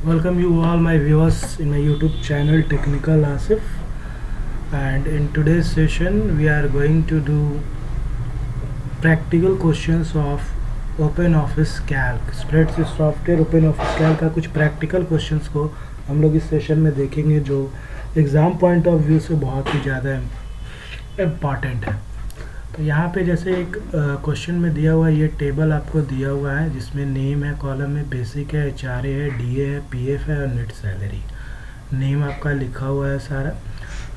Welcome you all my viewers in my YouTube channel Technical Asif, and in today's session we are going to do practical questions of OpenOffice Calc spreadsheet software OpenOffice Calc का कुछ practical questions को हम लोग इस session में देखेंगे जो exam point of view से बहुत ही ज़्यादा इम्पॉर्टेंट है। तो यहाँ पे जैसे एक क्वेश्चन में दिया हुआ ये टेबल आपको दिया हुआ है जिसमें नेम है, कॉलम में बेसिक है, HRA है, DA है, PF है और नेट सैलरी। नेम आपका लिखा हुआ है सारा।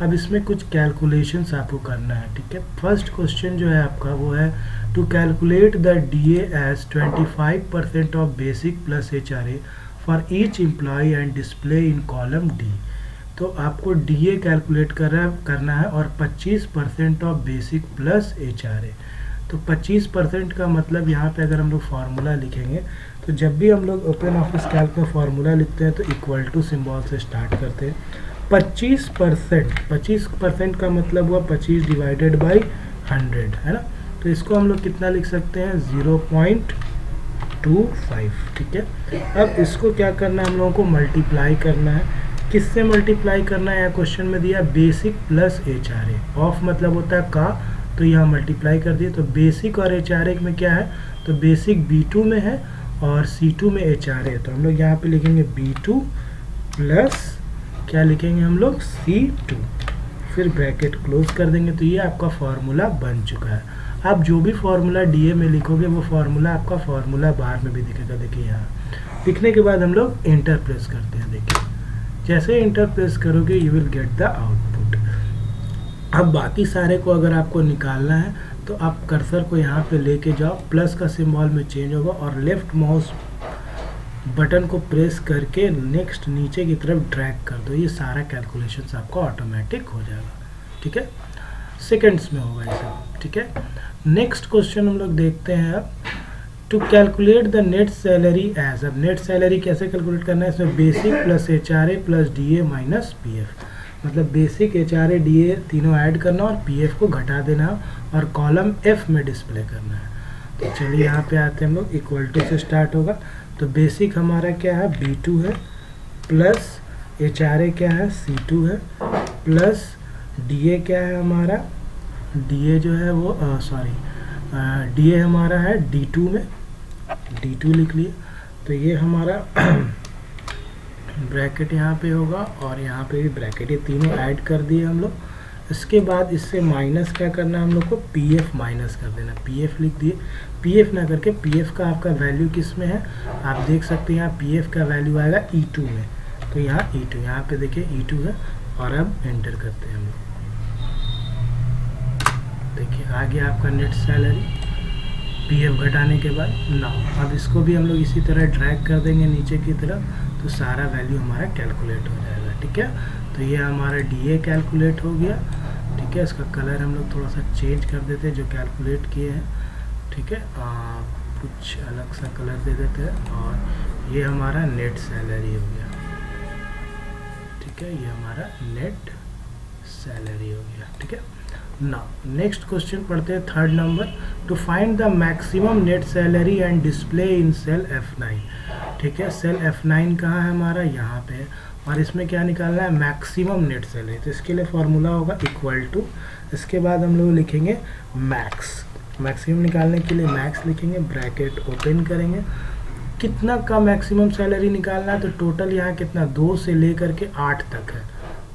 अब इसमें कुछ कैलकुलेशंस आपको करना है, ठीक है। फर्स्ट क्वेश्चन जो है आपका वो है to calculate the DA as 25% of basic plus HRA for each employ and display in column D। तो आपको DA कैलकुलेट करना है और 25% ऑफ बेसिक प्लस HRA। तो 25% का मतलब यहाँ पे अगर हम लोग फार्मूला लिखेंगे तो जब भी हम लोग ओपन ऑफिस कैल्क में फार्मूला लिखते हैं तो इक्वल टू सिंबल से स्टार्ट करते हैं। 25% का मतलब हुआ 25 डिवाइडेड बाई 100, है ना। तो इसको हम लोग कितना लिख सकते हैं 0.25, ठीक है। अब इसको क्या करना है, हम लोगों को मल्टीप्लाई करना है। किससे मल्टीप्लाई करना है, क्वेश्चन में दिया बेसिक प्लस HRA। ऑफ मतलब होता है का, तो यहाँ मल्टीप्लाई कर दिए। तो बेसिक और HRA में क्या है, तो बेसिक B2 में है और C2 में HRA है। तो हम लोग यहाँ पे लिखेंगे B2 प्लस क्या लिखेंगे हम लोग C2, फिर ब्रैकेट क्लोज कर देंगे। तो ये आपका फार्मूला बन चुका है। आप जो भी फार्मूला DA में लिखोगे वो फार्मूला आपका फार्मूला बार में भी दिखेगा। देखिए यहाँ लिखने के बाद हम लोग एंटर प्रेस करते हैं। देखिए जैसे इंटर प्रेस करोगे you will get the output. अब बाकी सारे को अगर आपको निकालना है तो आप कर्सर को यहाँ पे लेके जाओ, प्लस का सिंबल में चेंज होगा और लेफ्ट माउस बटन को प्रेस करके नेक्स्ट नीचे की तरफ ड्रैग कर दो। ये सारा कैलकुलेशंस आपका ऑटोमेटिक हो जाएगा, ठीक है। सेकेंड्स में होगा ये सब, ठीक है। नेक्स्ट क्वेश्चन हम लोग देखते हैं अब to calculate the net salary as. अब नेट सैलरी कैसे कैलकुलेट करना है, इसमें basic plus HRA plus DA minus PF, मतलब बेसिक HRA DA तीनों ऐड करना और PF को घटा देना और कॉलम F में डिस्प्ले करना है। तो चलिए यहाँ पे आते हैं हम लोग, इक्वल टू से स्टार्ट होगा। तो बेसिक हमारा क्या है B2 है, प्लस HRA क्या है C2 है, प्लस DA क्या है हमारा, DA जो है वो DA हमारा है D2 में, D2 लिख लिए। तो ये हमारा ब्रैकेट यहाँ पे होगा और यहाँ पे भी ब्रैकेट, ये तीनों ऐड कर दिए हम लोग। इसके बाद इससे माइनस क्या करना है हम लोग को, PF माइनस कर देना। PF लिख दिए। PF ना करके PF का आपका वैल्यू किस में है आप देख सकते हैं, यहाँ PF का वैल्यू आएगा E2 में। तो यहाँ E2, यहाँ पे देखिए E2 है और अब एंटर करते हैं हम लोग। देखिए आ गया आपका नेट सैलरी PF घटाने के बाद ना। अब इसको भी हम लोग इसी तरह ड्रैग कर देंगे नीचे की तरफ, तो सारा वैल्यू हमारा कैलकुलेट हो जाएगा, ठीक है। तो ये हमारा DA कैलकुलेट हो गया, ठीक है। इसका कलर हम लोग थोड़ा सा चेंज कर देते हैं जो कैलकुलेट किए हैं, ठीक है। कुछ अलग सा कलर दे देते हैं और ये हमारा नेट सैलरी हो गया, ठीक है। ये हमारा नेट सैलरी हो गया, ठीक है ना। नेक्स्ट क्वेश्चन पढ़ते हैं, third number to find the maximum net salary and display in cell F9, ठीक है। सेल F9 कहाँ है हमारा, यहाँ पे है और इसमें क्या निकालना है मैक्सिमम नेट सैलरी। तो इसके लिए फॉर्मूला होगा इक्वल टू, इसके बाद हम लोग लिखेंगे मैक्स। मैक्सिमम निकालने के लिए मैक्स लिखेंगे, ब्रैकेट ओपन करेंगे। कितना का मैक्सिमम सैलरी निकालना है, तो टोटल यहाँ कितना 2 से लेकर के 8 तक है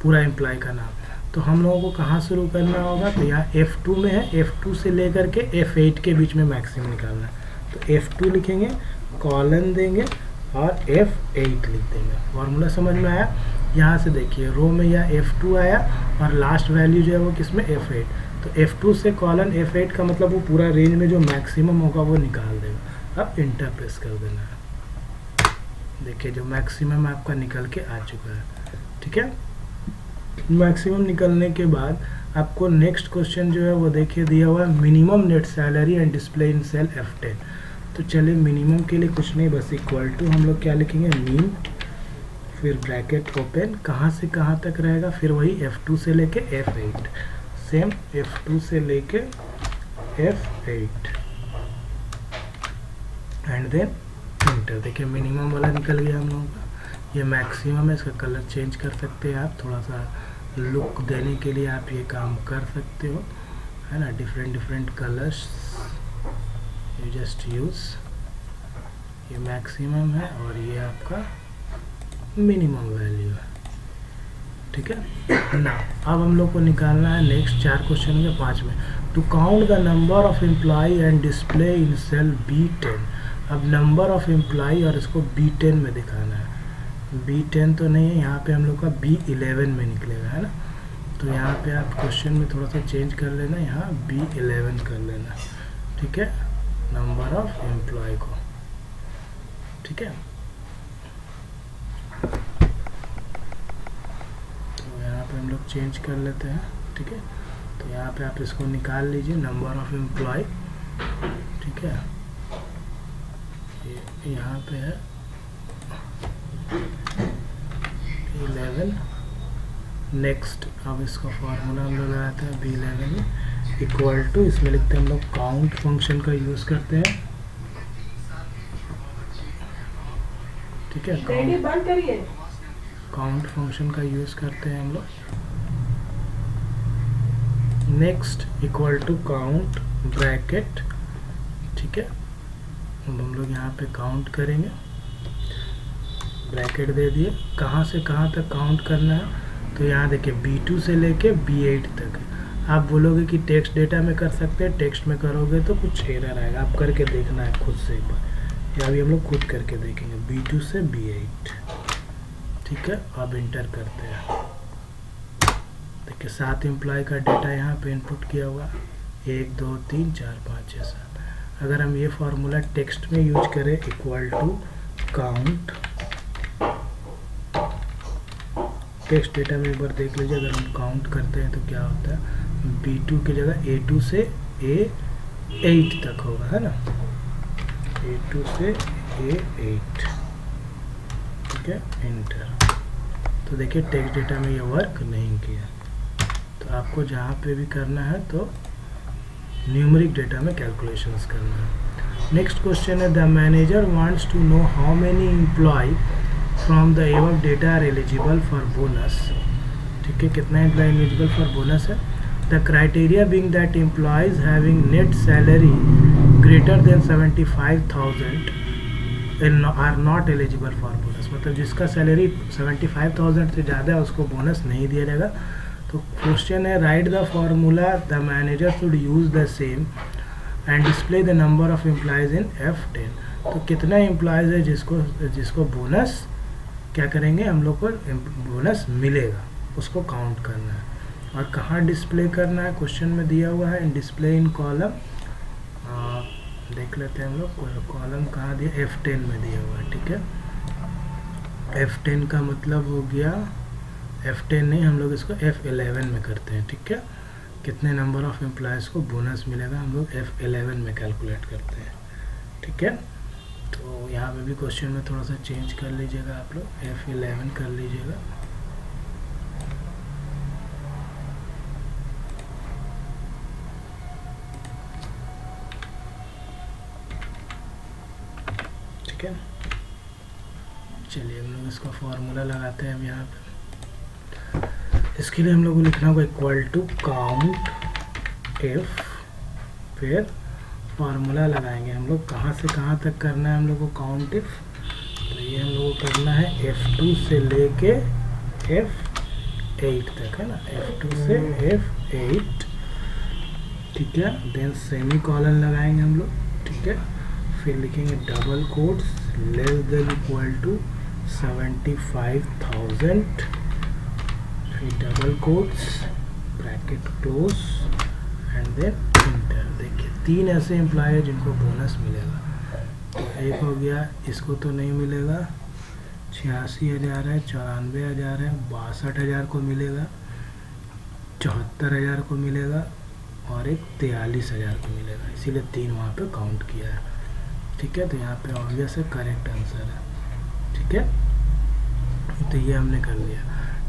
पूरा एम्प्लॉय का नाम। तो हम लोगों को कहाँ शुरू करना होगा, तो यहाँ F2 में है, F2 से लेकर के F8 के बीच में मैक्सिमम निकालना है। तो F2 लिखेंगे, कॉलन देंगे और F8 लिख देंगे। फॉर्मूला समझ में आया। यहाँ से देखिए रो में यह F2 आया और लास्ट वैल्यू जो है वो किसमें F8। तो F2 से कॉलन F8 का मतलब वो पूरा रेंज में जो मैक्सिमम होगा वो निकाल देगा। अब इंटर प्रेस कर देना है। देखिए जो मैक्सिमम आपका निकल के आ चुका है, ठीक है। मैक्सिमम निकलने के बाद आपको नेक्स्ट क्वेश्चन जो है वो देखिए दिया हुआ है minimum net salary and display in cell F10। तो चलिए मिनिमम के लिए कुछ नहीं, बस इक्वल टू हम लोग क्या लिखेंगे मीन, फिर ब्रैकेट ओपन, कहाँ से कहाँ तक रहेगा, फिर वही F2 से लेके F8, सेम F2 से लेके F8 एंड देन एंटर। देखिए मिनिमम वाला निकल गया हम लोगों का। ये मैक्सिमम है, इसका कलर चेंज कर सकते हैं आप, थोड़ा सा लुक देने के लिए आप ये काम कर सकते हो, है ना। Different colours you just use. ये मैक्सिमम है और ये आपका मिनिमम वैल्यू है, ठीक है ना। अब हम लोग को निकालना है नेक्स्ट 4 क्वेश्चन में 5 में, to count the number of employ and display in cell B10। अब नंबर ऑफ एम्प्लॉय और इसको B10 में दिखाना है। B10 तो नहीं है, यहाँ पे हम लोग का B11 में निकलेगा, है ना। तो यहाँ पे आप क्वेश्चन में थोड़ा सा चेंज कर लेना, यहाँ B11 कर लेना, ठीक है, नंबर ऑफ एम्प्लॉय को, ठीक है। तो यहाँ पे हम लोग चेंज कर लेते हैं, ठीक है। तो यहाँ पे आप इसको निकाल लीजिए, नंबर ऑफ एम्प्लॉय, ठीक है। ये यहाँ पे है 11। नेक्स्ट अब इसका फार्मूला हम लोग लगाते हैं B11 इक्वल टू, इसमें लिखते हैं हम लोग काउंट फंक्शन का यूज़ करते हैं, ठीक है। काउंट फंक्शन का यूज़ करते हैं हम लोग। Next equal to count bracket, ठीक है। अब हम लोग यहाँ पे काउंट करेंगे, ब्रैकेट दे दिए। कहाँ से कहाँ तक काउंट करना है, तो यहाँ देखिए B2 से लेके B8 तक है। आप बोलोगे कि टेक्स्ट डेटा में कर सकते हैं, टेक्स्ट में करोगे तो कुछ एरर आएगा, आप करके देखना है खुद से एक बार, या अभी हम लोग खुद करके देखेंगे। B2 से B8, ठीक है। अब इंटर करते हैं, देखिए 7 एम्प्लॉय का डेटा यहाँ पे इनपुट किया हुआ, 1 2 3 4 5 6 7। अगर हम ये फार्मूला टेक्स्ट में यूज करें, equal to count, text data में एक बार देख लीजिए, अगर हम काउंट करते हैं तो क्या होता है, B2 की जगह A2 से A8 तक होगा, है ना, A2 से A8, ठीक है, इंटर। तो देखिए टेक्स्ट डेटा में ये वर्क नहीं किया। तो आपको जहाँ पे भी करना है तो न्यूमेरिक डेटा में कैलकुलेशंस करना है। नेक्स्ट क्वेश्चन है, the manager wants to know how many employ from the above data are eligible for bonus, ठीक है, कितना एम्प्लॉय एलिजिबल फॉर बोनस है। The criteria being that employees having net salary greater than 75,000 are not eligible for bonus, मतलब जिसका salary 75,000 से ज़्यादा है उसको बोनस नहीं दिया जाएगा। तो क्वेश्चन है, right the formula the manager should use the same and display the number of employees in F10। तो कितना एम्प्लॉयज है जिसको बोनस क्या करेंगे, हम लोग को बोनस मिलेगा, उसको काउंट करना है। और कहाँ डिस्प्ले करना है, क्वेश्चन में दिया हुआ है डिस्प्ले इन कॉलम, देख लेते हैं हम लोग, कॉलम कहाँ दिया, F10 में दिया हुआ है, ठीक है। F10 का मतलब हो गया, F10 नहीं, हम लोग इसको F11 में करते हैं, ठीक है। कितने नंबर ऑफ एम्प्लॉयज़ को बोनस मिलेगा, हम लोग F11 में कैलकुलेट करते हैं, ठीक है। तो यहाँ पे भी क्वेश्चन में थोड़ा सा चेंज कर लीजिएगा, आप लोग F11 कर लीजिएगा, ठीक है। चलिए हम लोग इसका फॉर्मूला लगाते हैं अब यहाँ पे। इसके लिए हम लोग को लिखना होगा इक्वल टू काउंट इफ, फिर फार्मूला लगाएंगे हम लोग, कहाँ से कहाँ तक करना है हम लोग को काउंट इफ। तो ये हम लोग को करना है F2 से लेके F8 तक, है ना, F2 से F8, ठीक है। देन सेमी कॉलन लगाएंगे हम लोग, ठीक है। फिर लिखेंगे double quotes less than equal to 75,000, फिर double quotes bracket close and then enter. देखिए 3 ऐसे एम्प्लॉय हैं जिनको बोनस मिलेगा। तो एक हो गया, इसको तो नहीं मिलेगा, 86,000 है, 94,000 है, 62,000 को मिलेगा, 74,000 को मिलेगा और एक 43,000 को मिलेगा, इसीलिए 3 वहाँ पे काउंट किया है, ठीक है। तो यहाँ पे ऑब्वियस है, करेक्ट आंसर है, ठीक है। तो ये हमने कर लिया,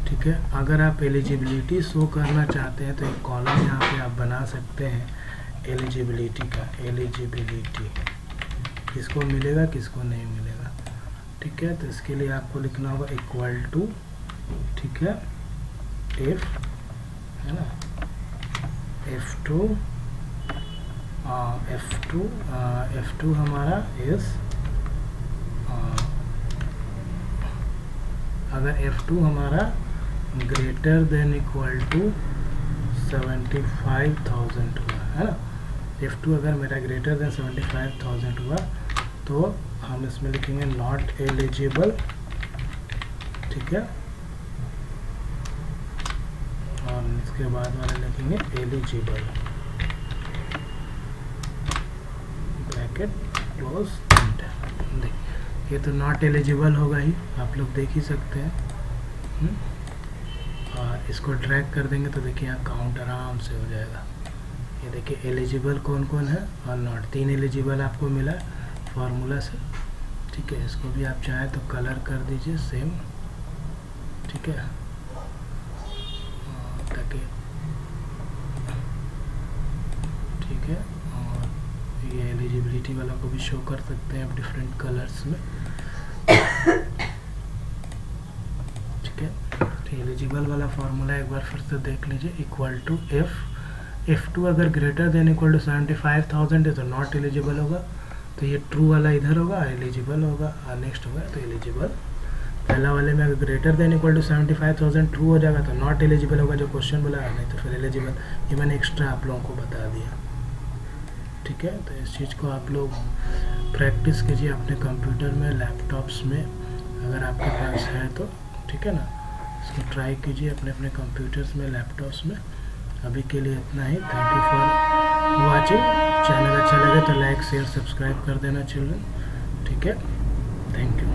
ठीक है। अगर आप एलिजिबिलिटी शो करना चाहते हैं तो एक कॉलम यहाँ पे आप बना सकते हैं एलिजिबिलिटी का, एलिजिबिलिटी किसको मिलेगा किसको नहीं मिलेगा, ठीक है। तो इसके लिए आपको लिखना होगा इक्वल टू, ठीक है, इफ, है ना, F2 हमारा इज, अगर F2 हमारा ग्रेटर देन इक्वल टू 75,000 हुआ, है ना, F2 अगर मेरा ग्रेटर देन 75,000 हुआ तो हम इसमें लिखेंगे नॉट एलिजिबल, ठीक है, और इसके बाद वाले लिखेंगे एलिजिबल, ब्रैकेट क्लोज एंड। ये तो नॉट एलिजिबल होगा ही, आप लोग देख ही सकते हैं। और इसको ड्रैग कर देंगे तो देखिए यहाँ काउंट आराम से हो जाएगा। ये देखिए एलिजिबल कौन कौन है और नॉट, 3 एलिजिबल आपको मिला फार्मूला से, ठीक है। इसको भी आप चाहें तो कलर कर दीजिए सेम, ठीक है, ताकि, ठीक है, और ये एलिजिबिलिटी वाला को भी शो कर सकते हैं आप डिफरेंट कलर्स में, ठीक है। तो एलिजिबल वाला फार्मूला एक बार फिर से देख लीजिए, इक्वल टू F2 अगर ग्रेटर देन इक्वल टू 75,000 है तो नॉट एलिजिबल होगा, तो ये ट्रू वाला इधर होगा, एलिजिबल होगा, और नेक्स्ट होगा तो एलिजिबल। पहला वाले में अगर greater than equal to 75,000 true हो जाएगा तो नॉट एलिजिबल होगा, जो क्वेश्चन बोला है, नहीं तो फिर एलिजिबल। ये मैंने एक्स्ट्रा आप लोगों को बता दिया, ठीक है। तो इस चीज़ को आप लोग प्रैक्टिस कीजिए अपने कंप्यूटर में, लैपटॉप्स में, अगर आपके पास है तो, ठीक है ना, इसको ट्राई कीजिए अपने अपने कंप्यूटर्स में, लैपटॉप्स में। अभी के लिए इतना ही। Thank you for watching. Channel अच्छा लगे तो लाइक शेयर सब्सक्राइब कर देना चिल्ड्रन, ठीक है। Thank you.